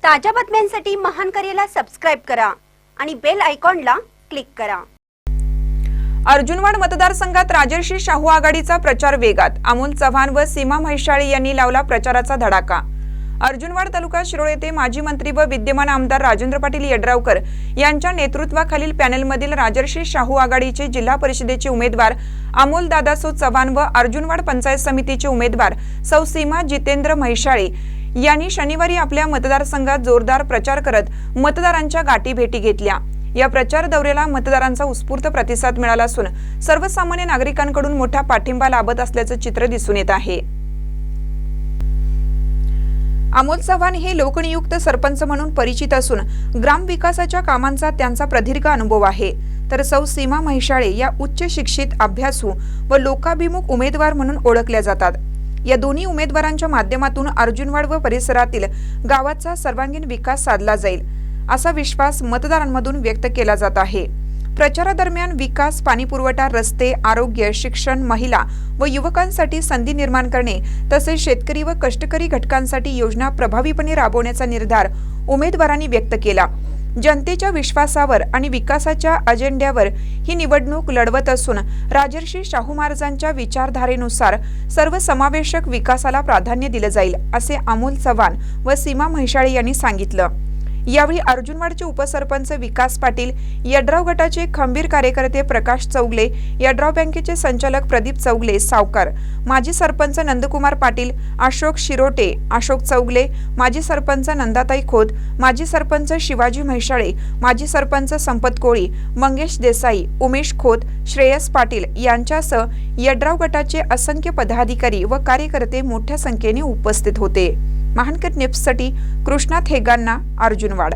ताज्या बातम्यांसाठी महान करेला सबस्क्राइब करा आणि बेल आयकॉनला क्लिक करा। अर्जुनवाड मतदारसंघात राजर्षी शाहू आघाडीचा प्रचार वेगात। अमोल चव्हाण व सीमा म्हैसाळे यांनी लावला प्रचाराचा धडाका। अर्जुनवाड तालुका शिरोळ येथे माजी मंत्री व विद्यमान आमदार राजेंद्र पाटील यड्रावकर यांच्या नेतृत्वाखालील पॅनेलमधील राजर्षी शाहू आघाडीचे जिल्हा परिषदेचे उमेदवार अमोल दादासो चव्हाण व अर्जुनवाड पंचायत समितीचे उमेदवार सौ सीमा जितेंद्र म्हैसाळे यांनी शनिवारी आपल्या मतदारसंघात जोरदार प्रचार करत मतदारांच्या गाठी भेटी घेतल्या। या प्रचार दौऱ्याला मतदारांचा उत्स्फूर्त प्रतिसाद मिळाला असून सर्वसामान्य नागरिकांकडून मोठा पाठिंबा लाभत असल्याचे चित्र दिसून येत आहे। अमोल चव्हाण हे लोकनियुक्त सरपंच म्हणून परिचित असून ग्रामविकासाच्या कामांचा त्यांचा प्रदीर्घ अनुभव आहे, तर सौ सीमा म्हैसाळे या उच्च शिक्षित, अभ्यासू व लोकाभिमुख उमेदवार म्हणून ओळखल्या जातात। या दोन्ही उमेदवारांच्या माध्यमातून अर्जुनवाड व परिसरातील गावाचा सर्वांगीण विकास साधला जाईल असा विश्वास मतदारांमधून व्यक्त केला जात आहे। प्रचारादरम्यान विकास, पाणीपुरवठा, रस्ते, आरोग्य, शिक्षण, महिला व युवकांसाठी संधी निर्माण करणे तसेच शेतकरी व कष्टकरी घटकांसाठी योजना प्रभावीपणे राबवण्याचा निर्धार उमेदवारांनी व्यक्त केला। जनतेच्या विश्वासावर आणि विकासाच्या अजेंड्यावर ही निवडणूक लढवत असून राजर्षी शाहू महाराजांच्या विचारधारेनुसार सर्वसमावेशक विकासाला प्राधान्य दिले जाईल असे अमोल चव्हाण व सीमा म्हैसाळे यांनी सांगितलं। यावेळी अर्जुनवाडचे उपसरपंच विकास पाटील, यड्राव गटाचे खंबीर कार्यकर्ते प्रकाश चौगले, यड्राव बँकेचे संचालक प्रदीप चौगले सावकार, माजी सरपंच नंदकुमार पाटील, अशोक शिरोटे, अशोक चौगले, माजी सरपंच नंदाताई खोत, माजी सरपंच शिवाजी म्हैसाळे, माजी सरपंच संपत कोळी, मंगेश देसाई, उमेश खोत, श्रेयस पाटील यांच्यासह यड्राव गटाचे असंख्य पदाधिकारी व कार्यकर्ते मोठ्या संख्येने उपस्थित होते। महानकर न्यूजसाठी कृष्णा थेगांना, अर्जुनवाड।